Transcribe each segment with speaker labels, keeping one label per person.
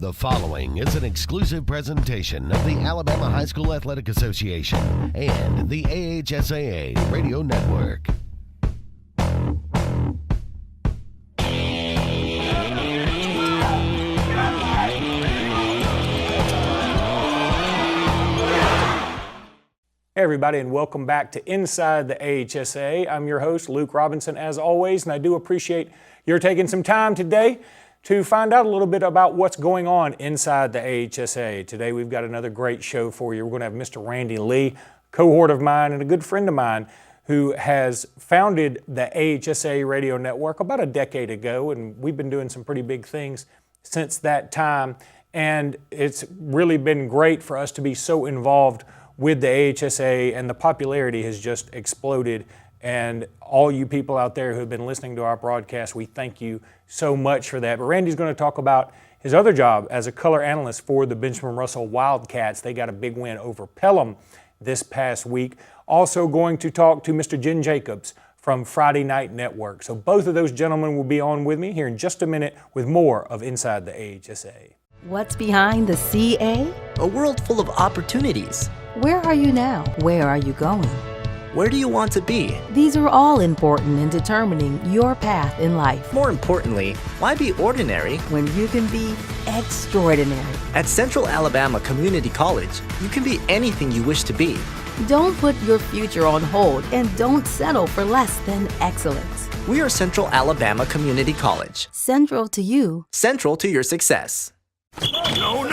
Speaker 1: The following is an exclusive presentation of the Alabama High School Athletic Association and the AHSAA Radio Network.
Speaker 2: Hey everybody, and welcome back to Inside the AHSAA. I'm your host, Luke Robinson, as always, and I do appreciate your taking some time today to find out a little bit about what's going on inside the AHSAA. Today we've got another great show for you. We're going to have Mr. Randy Lee, cohort of mine and a good friend of mine, who has founded the AHSAA Radio Network about a decade ago, and we've been doing some pretty big things since that time. And it's really been great for us to be so involved with the AHSAA, and the popularity has just exploded. And all you people out there who have been listening to our broadcast, we thank you so much for that. But Randy's going to talk about his other job as a color analyst for the Benjamin Russell Wildcats. They got a big win over Pelham this past week. Also going to talk to Mr. Jen Jacobs from Friday Night Network. So both of those gentlemen will be on with me here in just a minute with more of Inside the AHSAA.
Speaker 3: What's behind the CA?
Speaker 4: A world full of opportunities.
Speaker 3: Where are you now? Where are you going?
Speaker 4: Where do you want to be?
Speaker 3: These are all important in determining your path in life.
Speaker 4: More importantly, why be ordinary
Speaker 3: when you can be extraordinary?
Speaker 4: At Central Alabama Community College, you can be anything you wish to be.
Speaker 3: Don't put your future on hold and don't settle for less than excellence.
Speaker 4: We are Central Alabama Community College.
Speaker 3: Central to you.
Speaker 4: Central to your success.
Speaker 5: No,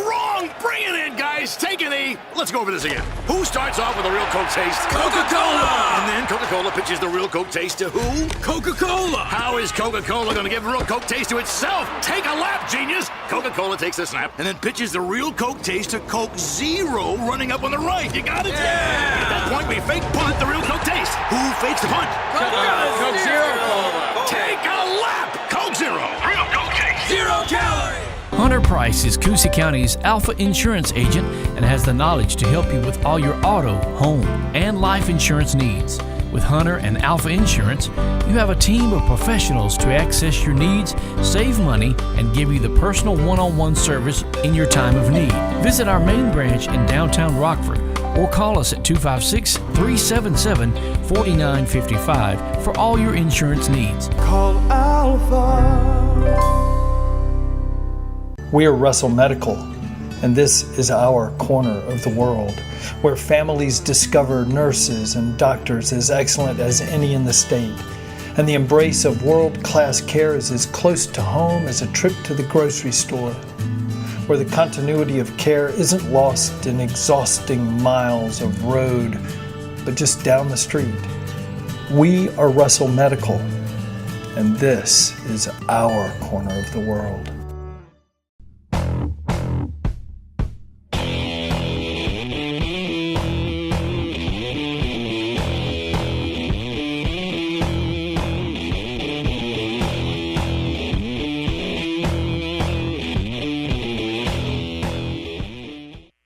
Speaker 5: wrong! Bring it in, guys! Take an E! Let's go over this again. Who starts off with a real Coke taste? Coca-Cola! And then Coca-Cola pitches the real Coke taste to who? Coca-Cola! How is Coca-Cola gonna give real Coke taste to itself? Take a lap, genius! Coca-Cola takes the snap and then pitches the real Coke taste to Coke Zero running up on the right. You got it? Yeah! At that point, we fake punt the real Coke taste. Who fakes the punt?
Speaker 6: Coke Zero Cola.
Speaker 5: Take a lap! Coke Zero! Real Coke taste!
Speaker 6: 0 calories!
Speaker 7: Hunter Price is Coosa County's Alpha Insurance agent and has the knowledge to help you with all your auto, home, and life insurance needs. With Hunter and Alpha Insurance, you have a team of professionals to access your needs, save money, and give you the personal one-on-one service in your time of need. Visit our main branch in downtown Rockford or call us at 256-377-4955 for all your insurance needs.
Speaker 8: Call Alpha. We are Russell Medical, and this is our corner of the world, where families discover nurses and doctors as excellent as any in the state, and the embrace of world-class care is as close to home as a trip to the grocery store, where the continuity of care isn't lost in exhausting miles of road, but just down the street. We are Russell Medical, and this is our corner of the world.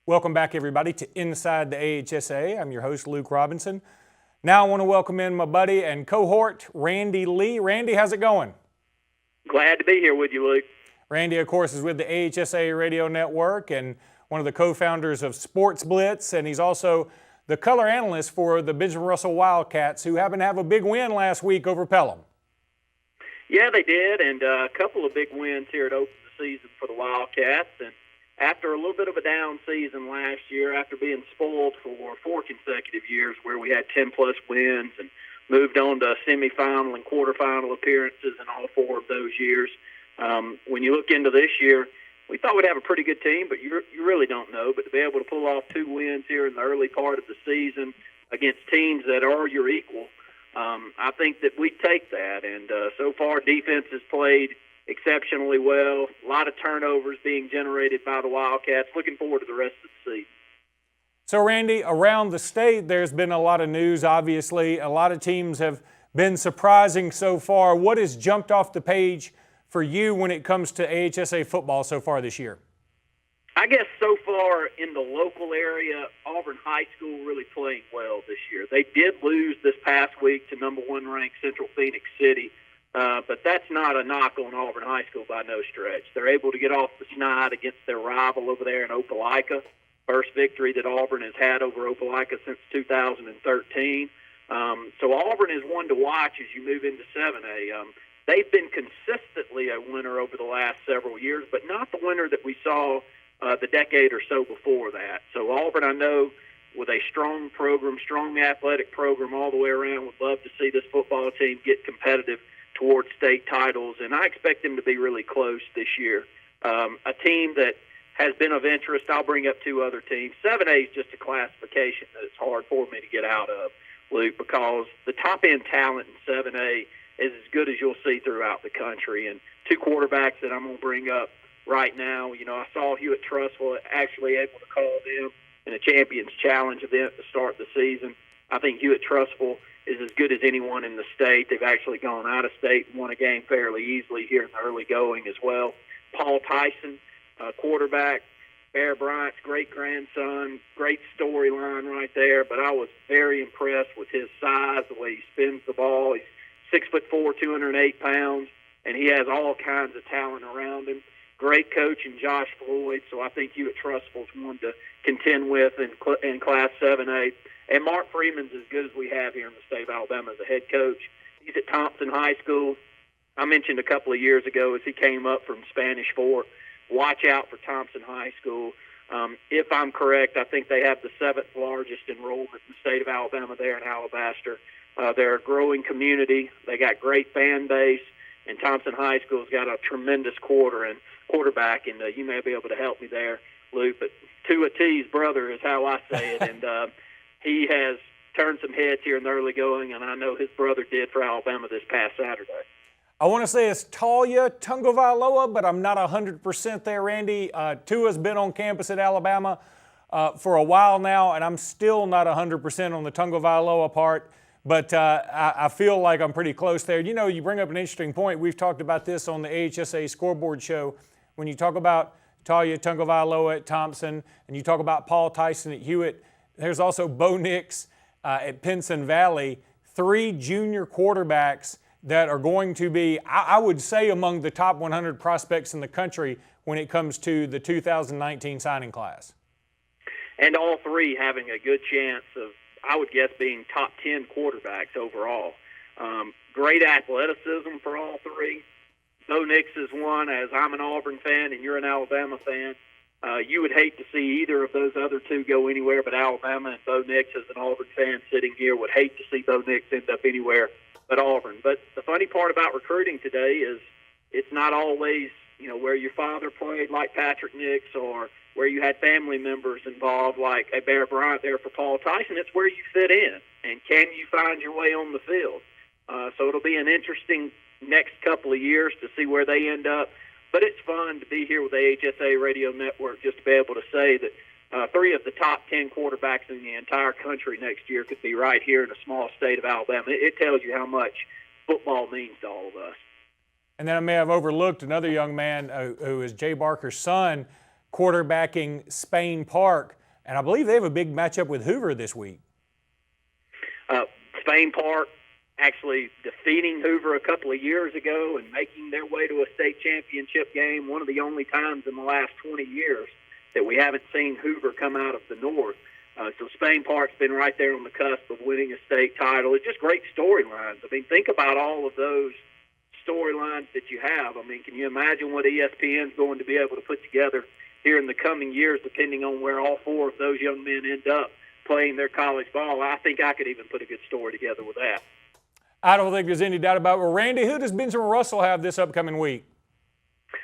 Speaker 2: Welcome back, everybody, to Inside the AHSAA. I'm your host, Luke Robinson. Now I want to welcome in my buddy and cohort, Randy Lee. Randy, how's it going?
Speaker 9: Glad to be here with you, Luke.
Speaker 2: Randy, of course, is with the AHSAA Radio Network and one of the co-founders of Sports Blitz, and he's also the color analyst for the Benjamin Russell Wildcats, who happened to have a big win last week over Pelham.
Speaker 9: Yeah, they did, and a couple of big wins here to open the season for the Wildcats. And after a little bit of a down season last year, after being spoiled for 4 consecutive years where we had 10-plus wins and moved on to semifinal and quarterfinal appearances in all 4 of those years, when you look into this year, we thought we'd have a pretty good team, but you really don't know. But to be able to pull off 2 wins here in the early part of the season against teams that are your equal, I think that we take that. And so far, defense has played exceptionally well. A lot of turnovers being generated by the Wildcats. Looking forward to the rest of the season.
Speaker 2: So, Randy, around the state, there's been a lot of news, obviously. A lot of teams have been surprising so far. What has jumped off the page for you when it comes to AHSAA football so far this year?
Speaker 9: I guess so far in the local area, Auburn High School really playing well this year. They did lose this past week to number 1 ranked Central Phoenix City, But that's not a knock on Auburn High School by no stretch. They're able to get off the schneid against their rival over there in Opelika. First victory that Auburn has had over Opelika since 2013. So Auburn is one to watch as you move into 7A. They've been consistently a winner over the last several years, but not the winner that we saw the decade or so before that. So Auburn, I know, with a strong program, strong athletic program all the way around, would love to see this football team get competitive towards state titles, and I expect them to be really close this year. A team that has been of interest, I'll bring up two other teams. 7A is just a classification that it's hard for me to get out of, Luke, because the top-end talent in 7A is as good as you'll see throughout the country. And two quarterbacks that I'm going to bring up right now, I saw Hewitt Trustful actually able to call them in a Champions Challenge event to start the season. I think Hewitt Trustful is as good as anyone in the state. They've actually gone out of state and won a game fairly easily here in the early going as well. Paul Tyson, quarterback, Bear Bryant's great-grandson, great storyline right there, but I was very impressed with his size, the way he spins the ball. He's 6'4", 208 pounds, and he has all kinds of talent around him. Great coach in Josh Floyd, so I think Hewitt Trustful's one to contend with in Class 7A. And Mark Freeman's as good as we have here in the state of Alabama as a head coach. He's at Thompson High School. I mentioned a couple of years ago as he came up from Spanish Fort, watch out for Thompson High School. If I'm correct, I think they have the 7th largest enrollment in the state of Alabama there in Alabaster. They're a growing community. They got great fan base, and Thompson High School's got a tremendous quarterback, and you may be able to help me there, Luke, but Tua T's brother is how I say it, and he has turned some heads here in the early going, and I know his brother did for Alabama this past Saturday.
Speaker 2: I want to say it's Talia Tungavailoa, but I'm not 100% there, Randy. Tua's been on campus at Alabama for a while now, and I'm still not 100% on the Tungavailoa part, but I feel like I'm pretty close there. You bring up an interesting point. We've talked about this on the AHSAA scoreboard show. When you talk about Talia Tungavailoa at Thompson, and you talk about Paul Tyson at Hewitt, there's also Bo Nix at Pinson Valley, 3 junior quarterbacks that are going to be, I would say, among the top 100 prospects in the country when it comes to the 2019 signing class.
Speaker 9: And all 3 having a good chance of, I would guess, being top 10 quarterbacks overall. Great athleticism for all 3. Bo Nix is one, as I'm an Auburn fan and you're an Alabama fan. You would hate to see either of those other 2 go anywhere but Alabama, and Bo Nix, as an Auburn fan sitting here, would hate to see Bo Nix end up anywhere but Auburn. But the funny part about recruiting today is it's not always, where your father played like Patrick Nix or where you had family members involved like a Bear Bryant there for Paul Tyson. It's where you fit in, and can you find your way on the field? So it'll be an interesting next couple of years to see where they end up. But it's fun to be here with the AHSAA Radio Network just to be able to say that 3 of the top 10 quarterbacks in the entire country next year could be right here in a small state of Alabama. It tells you how much football means to all of us.
Speaker 2: And then I may have overlooked another young man who is Jay Barker's son, quarterbacking Spain Park. And I believe they have a big matchup with Hoover this week.
Speaker 9: Spain Park actually defeating Hoover a couple of years ago and making their way to a state championship game, one of the only times in the last 20 years that we haven't seen Hoover come out of the North. So Spain Park's been right there on the cusp of winning a state title. It's just great storylines. Think about all of those storylines that you have. Can you imagine what ESPN's going to be able to put together here in the coming years, depending on where all 4 of those young men end up playing their college ball? I think I could even put a good story together with that.
Speaker 2: I don't think there's any doubt about it. Well, Randy, who does Benjamin Russell have this upcoming week?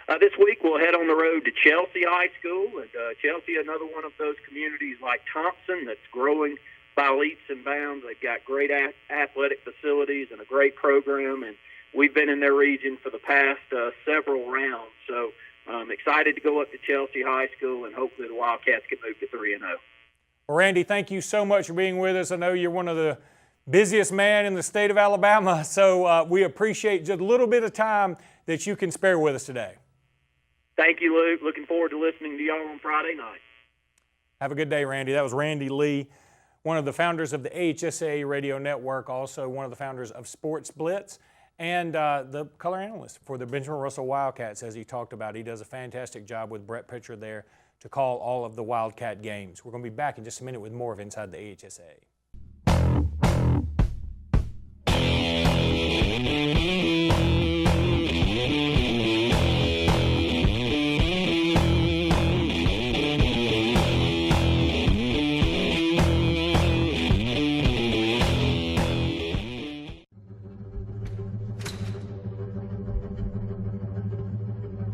Speaker 9: This week we'll head on the road to Chelsea High School, and Chelsea, another one of those communities like Thompson that's growing by leaps and bounds. They've got great athletic facilities and a great program, and we've been in their region for the past several rounds. So I'm excited to go up to Chelsea High School, and hopefully the Wildcats can move to 3-0.
Speaker 2: Well, Randy, thank you so much for being with us. I know you're one of the busiest man in the state of Alabama, so we appreciate just a little bit of time that you can spare with us today.
Speaker 9: Thank you, Luke. Looking forward to listening to y'all on Friday night.
Speaker 2: Have a good day, Randy. That was Randy Lee, one of the founders of the AHSAA Radio Network, also one of the founders of Sports Blitz. and the color analyst for the Benjamin Russell Wildcats, as he talked about. He does a fantastic job with Brett Pitcher there to call all of the Wildcat games. We're going to be back in just a minute with more of Inside the AHSAA.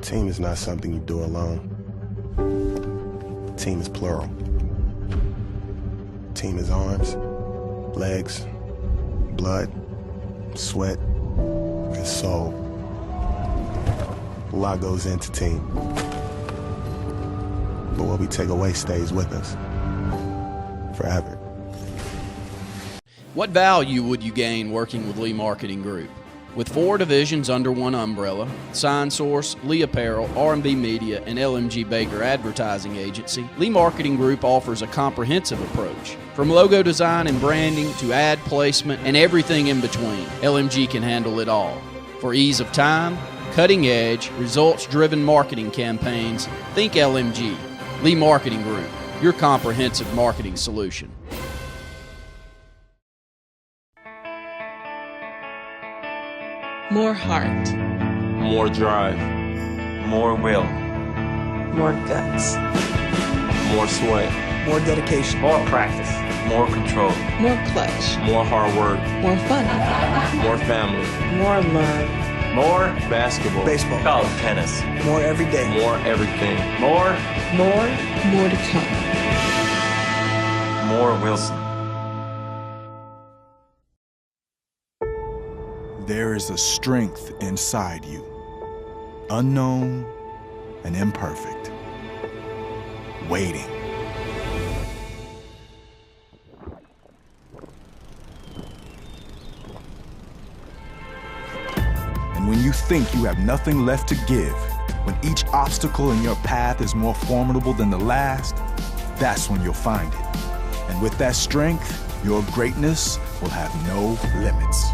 Speaker 10: Team is not something you do alone. Team is plural. Team is arms, legs, blood, sweat, and soul. A lot goes into team. But what we take away stays with us forever.
Speaker 11: What value would you gain working with Lee Marketing Group? With 4 divisions under one umbrella, Sign Source, Lee Apparel, R&B Media, and LMG Baker Advertising Agency, Lee Marketing Group offers a comprehensive approach. From logo design and branding to ad placement and everything in between, LMG can handle it all. For ease of time, cutting-edge, results-driven marketing campaigns, think LMG. Lee Marketing Group, your comprehensive marketing solution.
Speaker 12: More heart.
Speaker 13: More drive. More will.
Speaker 12: More guts.
Speaker 13: More sweat.
Speaker 12: More dedication.
Speaker 13: More practice. More control.
Speaker 12: More clutch.
Speaker 13: More hard work.
Speaker 12: More fun.
Speaker 13: More family.
Speaker 12: More love.
Speaker 13: More basketball.
Speaker 12: Baseball.
Speaker 13: College tennis.
Speaker 12: More every day.
Speaker 13: More everything. More
Speaker 12: to come.
Speaker 13: More Wilson.
Speaker 14: There is a strength inside you, unknown and imperfect, waiting. And when you think you have nothing left to give, when each obstacle in your path is more formidable than the last, that's when you'll find it. And with that strength, your greatness will have no limits.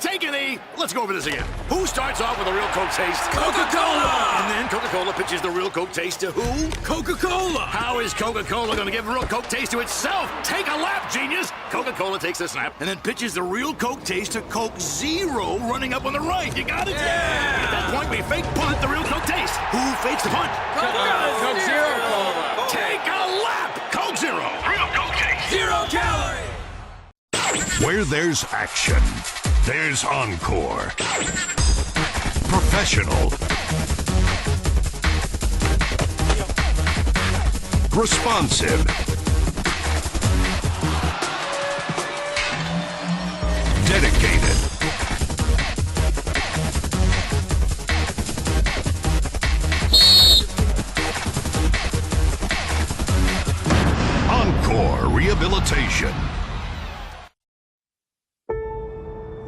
Speaker 5: Take a knee. Let's go over this again. Who starts off with a real Coke taste?
Speaker 6: Coca-Cola!
Speaker 5: And then Coca-Cola pitches the real Coke taste to who?
Speaker 6: Coca-Cola!
Speaker 5: How is Coca-Cola going to give real Coke taste to itself? Take a lap, genius! Coca-Cola takes a snap and then pitches the real Coke taste to Coke Zero running up on the right. You got it?
Speaker 6: Yeah!
Speaker 5: At that point, we fake punt the real Coke taste. Who fakes the punt?
Speaker 6: Coke Zero Cola!
Speaker 5: Take a lap! Coke Zero. Real Coke taste.
Speaker 6: 0 calorie!
Speaker 1: Where there's action, there's Encore. Professional. Responsive. Dedicated. Encore Rehabilitation.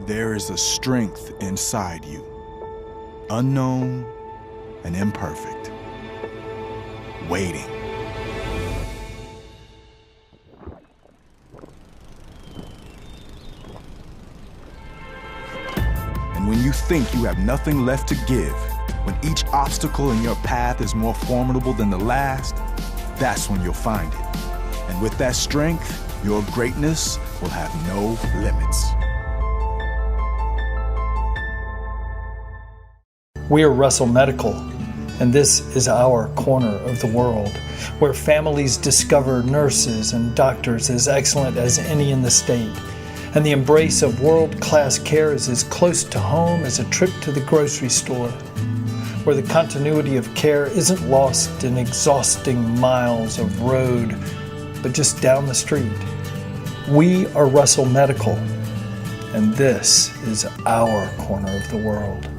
Speaker 14: There is a strength inside you, unknown and imperfect, waiting. And when you think you have nothing left to give, when each obstacle in your path is more formidable than the last, that's when you'll find it. And with that strength, your greatness will have no limits.
Speaker 8: We are Russell Medical, and this is our corner of the world, where families discover nurses and doctors as excellent as any in the state, and the embrace of world-class care is as close to home as a trip to the grocery store, where the continuity of care isn't lost in exhausting miles of road, but just down the street. We are Russell Medical, and this is our corner of the world.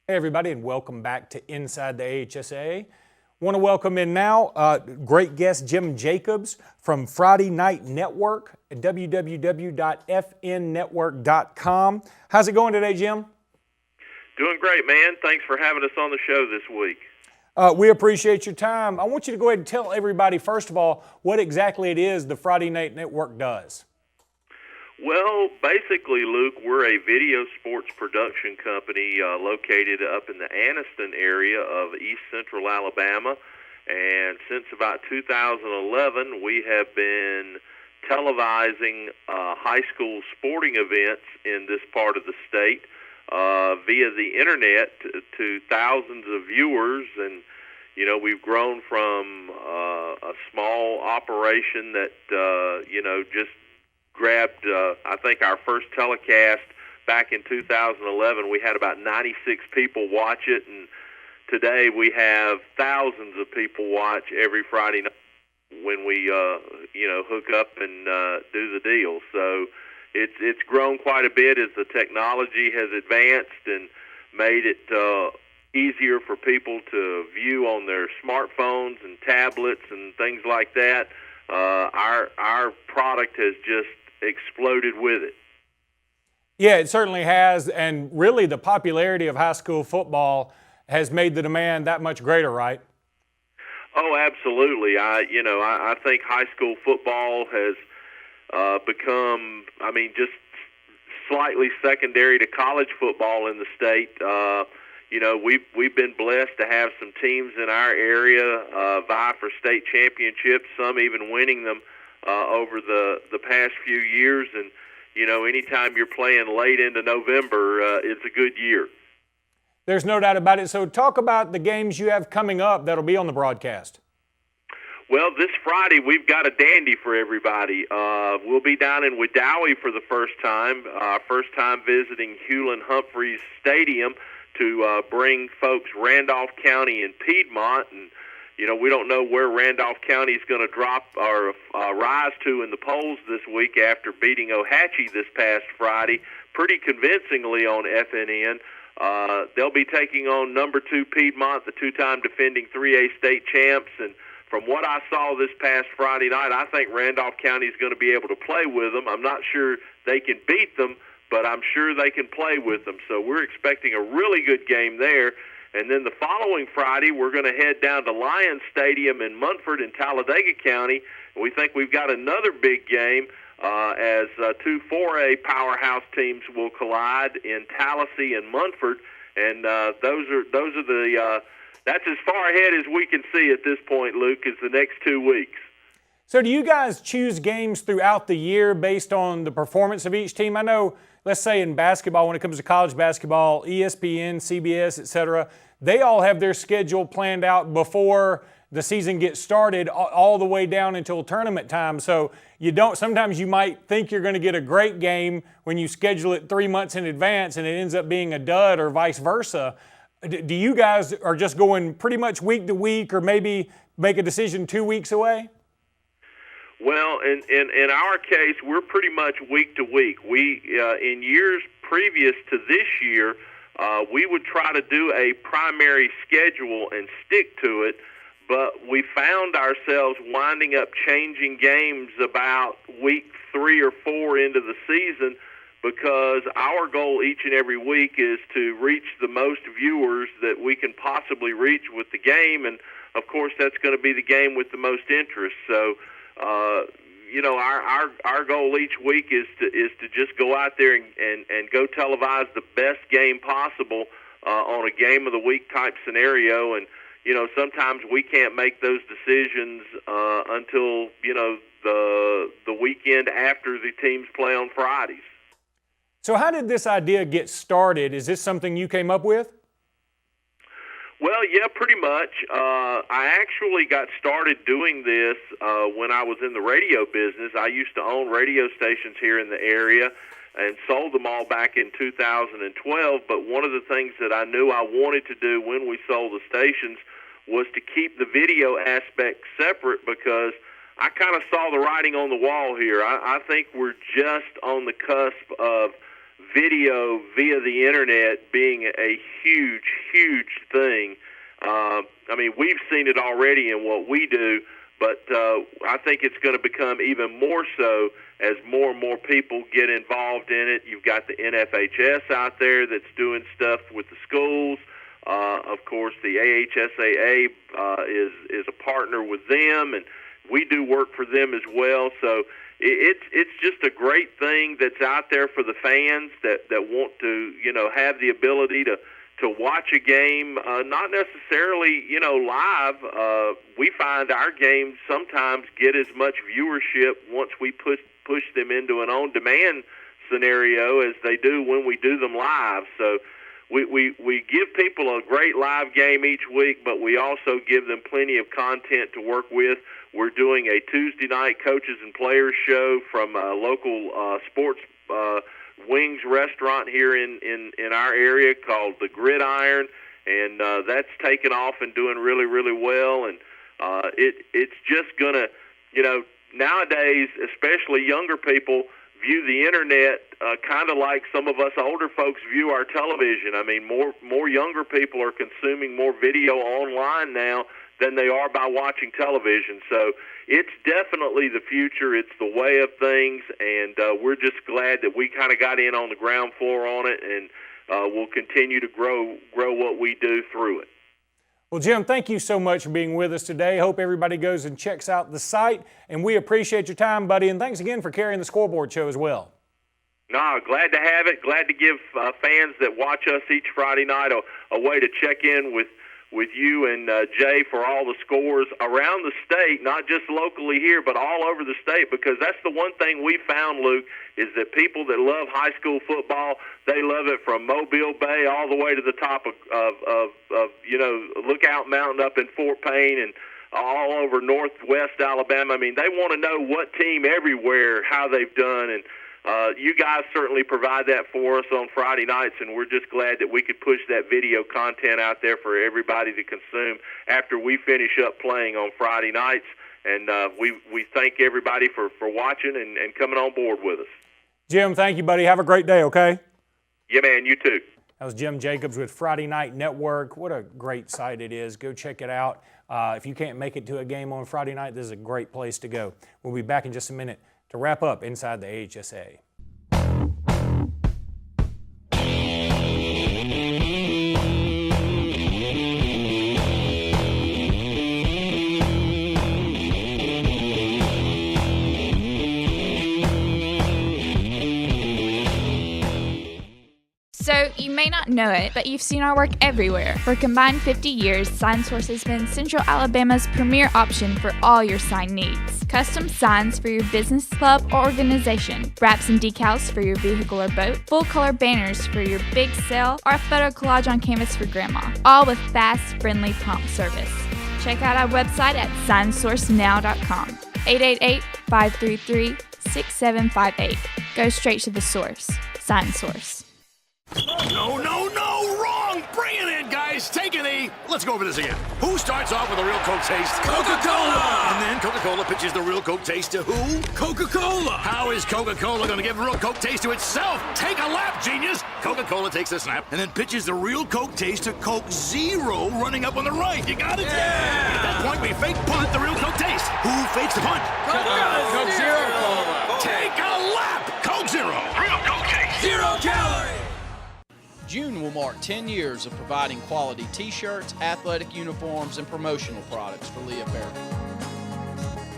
Speaker 2: Hey everybody, and welcome back to Inside the AHSAA. Want to welcome in now great guest Jim Jacobs from Friday Night Network at www.fnnetwork.com. How's it going today, Jim?
Speaker 15: Doing great, man. Thanks for having us on the show this week.
Speaker 2: We appreciate your time. I want you to go ahead and tell everybody, first of all, what exactly it is the Friday Night Network does.
Speaker 15: Well, basically, Luke, we're a video sports production company located up in the Anniston area of East Central Alabama. And since about 2011, we have been televising high school sporting events in this part of the state via the internet to thousands of viewers. And, you know, we've grown from a small operation that, just grabbed, I think our first telecast back in 2011, we had about 96 people watch it, and today we have thousands of people watch every Friday night when we, hook up and do the deal. So it's grown quite a bit as the technology has advanced and made it easier for people to view on their smartphones and tablets and things like that. Our product has just exploded with it.
Speaker 2: Yeah, it certainly has, and really the popularity of high school football has made the demand that much greater, right?
Speaker 15: Oh, absolutely. I think high school football has become, just slightly secondary to college football in the state. We've been blessed to have some teams in our area vie for state championships, some even winning them over the past few years. And, anytime you're playing late into November, it's a good year.
Speaker 2: There's no doubt about it. So talk about the games you have coming up that'll be on the broadcast.
Speaker 15: Well, this Friday we've got a dandy for everybody. We'll be down in Wedowee for the first time visiting Hewlin Humphreys Stadium to bring folks Randolph County and Piedmont. And, we don't know where Randolph County is going to drop or rise to in the polls this week after beating Ohatchee this past Friday pretty convincingly on FNN. They'll be taking on number 2 Piedmont, the two-time defending 3A state champs. And from what I saw this past Friday night, I think Randolph County is going to be able to play with them. I'm not sure they can beat them, but I'm sure they can play with them. So we're expecting a really good game there. And then the following Friday, we're going to head down to Lions Stadium in Munford in Talladega County. And we think we've got another big game as 2 4A powerhouse teams will collide in Tallahassee and Munford. And those are the that's as far ahead as we can see at this point, Luke, is the next 2 weeks.
Speaker 2: So do you guys choose games throughout the year based on the performance of each team? I know, let's say in basketball, when it comes to college basketball, ESPN, CBS, et cetera, they all have their schedule planned out before the season gets started all the way down until tournament time. So sometimes you might think you're going to get a great game when you schedule it 3 months in advance and it ends up being a dud or vice versa. Do you guys are just going pretty much week to week or maybe make a decision 2 weeks away?
Speaker 15: Well, in our case, we're pretty much week to week. We in years previous to this year, we would try to do a primary schedule and stick to it, but we found ourselves winding up changing games about week 3 or 4 into the season because our goal each and every week is to reach the most viewers that we can possibly reach with the game, and of course that's going to be the game with the most interest. So our goal each week is to just go out there and go televise the best game possible on a game of the week type scenario. And sometimes we can't make those decisions until the weekend after the teams play on Fridays.
Speaker 2: So how did this idea get started? Is this something you came up with?
Speaker 15: Well, yeah, pretty much. I actually got started doing this when I was in the radio business. I used to own radio stations here in the area and sold them all back in 2012. But one of the things that I knew I wanted to do when we sold the stations was to keep the video aspect separate because I kind of saw the writing on the wall here. I think we're just on the cusp of video via the internet being a huge, huge thing. I mean, we've seen it already in what we do, but I think it's going to become even more so as more and more people get involved in it. You've got the NFHS out there that's doing stuff with the schools. Of course, the AHSAA is a partner with them, and we do work for them as well. So it's just a great thing that's out there for the fans that want to, have the ability to watch a game, not necessarily, live. We find our games sometimes get as much viewership once we push them into an on-demand scenario as they do when we do them live. So we give people a great live game each week, but we also give them plenty of content to work with. We're doing a Tuesday night coaches and players show from a local sports wings restaurant here in our area called the Gridiron, and that's taken off and doing really, really well. And it's just going to, nowadays, especially younger people, view the internet kind of like some of us older folks view our television. I mean, more younger people are consuming more video online now than they are by watching television. So it's definitely the future. It's the way of things, and we're just glad that we kind of got in on the ground floor on it, and we'll continue to grow what we do through it.
Speaker 2: Well, Jim, thank you so much for being with us today. Hope everybody goes and checks out the site, and we appreciate your time, buddy, and thanks again for carrying the Scoreboard Show as well.
Speaker 15: No, glad to have it. Glad to give fans that watch us each Friday night a way to check in with you and Jay for all the scores around the state, not just locally here, but all over the state, because that's the one thing we found, Luke, is that people that love high school football, they love it from Mobile Bay all the way to the top of Lookout Mountain up in Fort Payne and all over northwest Alabama. I mean, they want to know what team everywhere, how they've done, and you guys certainly provide that for us on Friday nights, and we're just glad that we could push that video content out there for everybody to consume after we finish up playing on Friday nights. And we thank everybody for watching and coming on board with us. Jim, thank you, buddy. Have a great day, okay? Yeah, man, you too. That was Jim Jacobs with Friday Night Network. What a great site it is. Go check it out. If you can't make it to a game on Friday night, this is a great place to go. We'll be back in just a minute to wrap up Inside the AHSAA.
Speaker 16: So, you may not know it, but you've seen our work everywhere. For a combined 50 years, SignSource has been Central Alabama's premier option for all your sign needs. Custom signs for your business, club, or organization, wraps and decals for your vehicle or boat, full-color banners for your big sale, or a photo collage on canvas for grandma, all with fast, friendly, prompt service. Check out our website at signsourcenow.com, 888-533-6758. Go straight to the source. SignSource.
Speaker 5: No, wrong! Bring it in, guys! Take a knee! Let's go over this again. Who starts off with a real Coke taste?
Speaker 6: Coca-Cola!
Speaker 5: And then Coca-Cola pitches the real Coke taste to who?
Speaker 6: Coca-Cola!
Speaker 5: How is Coca-Cola going to give real Coke taste to itself? Take a lap, genius! Coca-Cola takes a snap and then pitches the real Coke taste to Coke Zero running up on the right. You got it?
Speaker 6: Yeah!
Speaker 5: At that point, we fake punt the real Coke taste. Who fakes the punt?
Speaker 6: Coke Zero Cola!
Speaker 5: Take a lap! Coke Zero! Real Coke taste!
Speaker 6: 0 calorie!
Speaker 11: June will mark 10 years of providing quality t-shirts, athletic uniforms, and promotional products for Lee Apparel.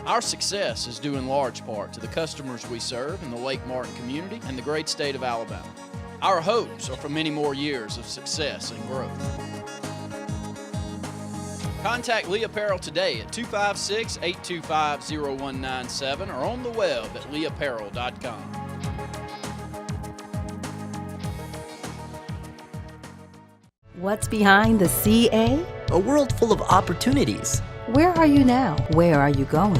Speaker 11: Our success is due in large part to the customers we serve in the Lake Martin community and the great state of Alabama. Our hopes are for many more years of success and growth. Contact Lee Apparel today at 256-825-0197 or on the web at leeapparel.com.
Speaker 3: What's behind the CA?
Speaker 4: A world full of opportunities.
Speaker 3: Where are you now? Where are you going?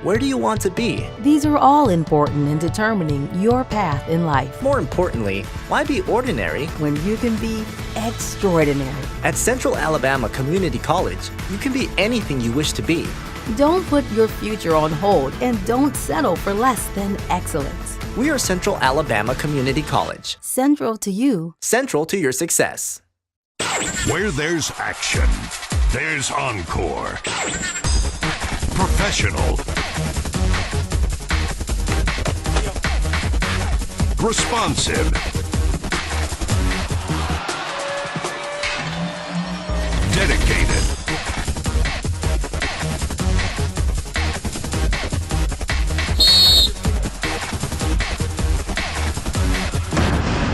Speaker 4: Where do you want to be?
Speaker 3: These are all important in determining your path in life.
Speaker 4: More importantly, why be ordinary
Speaker 3: when you can be extraordinary?
Speaker 4: At Central Alabama Community College, you can be anything you wish to be.
Speaker 3: Don't put your future on hold and don't settle for less than excellence.
Speaker 4: We are Central Alabama Community College.
Speaker 3: Central to you.
Speaker 4: Central to your success.
Speaker 1: Where there's action, There's Encore. Professional. Responsive. Dedicated.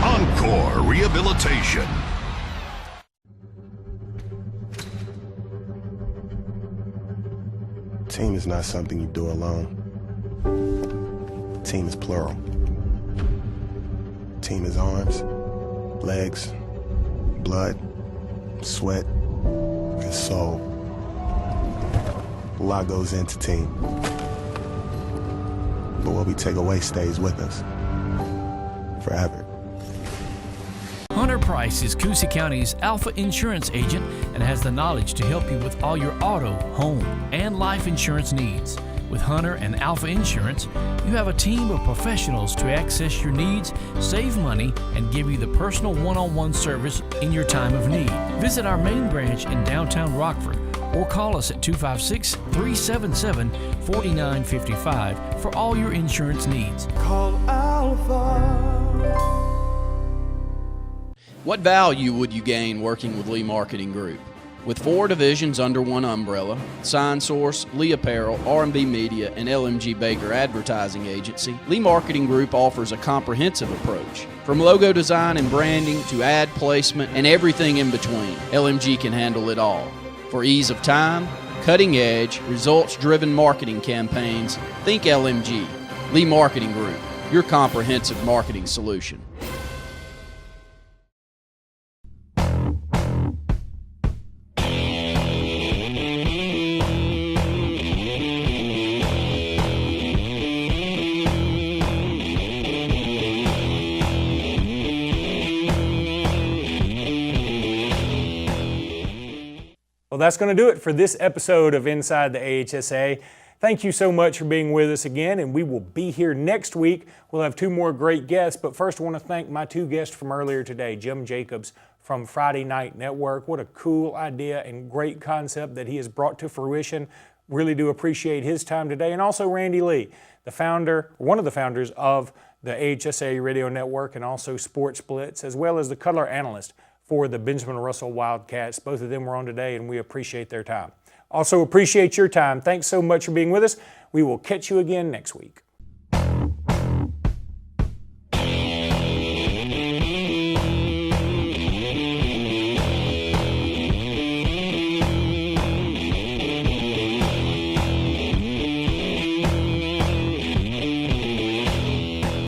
Speaker 1: Encore Rehabilitation.
Speaker 10: Team is not something you do alone. Team is plural. Team is arms, legs, blood, sweat, and soul. A lot goes into team. But what we take away stays with us forever.
Speaker 7: Hunter Price is Coosa County's Alpha Insurance agent and has the knowledge to help you with all your auto, home, and life insurance needs. With Hunter and Alpha Insurance, you have a team of professionals to access your needs, save money, and give you the personal one-on-one service in your time of need. Visit our main branch in downtown Rockford or call us at 256-377-4955 for all your insurance needs.
Speaker 6: Call Alpha.
Speaker 11: What value would you gain working with Lee Marketing Group? With 4 divisions under one umbrella, Sign Source, Lee Apparel, R&B Media, and LMG Baker Advertising Agency, Lee Marketing Group offers a comprehensive approach. From logo design and branding to ad placement and everything in between, LMG can handle it all. For ease of time, cutting edge, results-driven marketing campaigns, think LMG. Lee Marketing Group, your comprehensive marketing solution.
Speaker 2: Well, that's going to do it for this episode of Inside the AHSAA. Thank you so much for being with us again, and we will be here next week. We'll have 2 more great guests, but first I want to thank my 2 guests from earlier today, Jim Jacobs from Friday Night Network. What a cool idea and great concept that he has brought to fruition. Really do appreciate his time today. And also Randy Lee, the founder, one of the founders of the AHSAA Radio Network and also Sports Splits, as well as the color analyst for the Benjamin Russell Wildcats. Both of them were on today, and we appreciate their time. Also appreciate your time. Thanks so much for being with us. We will catch you again next week.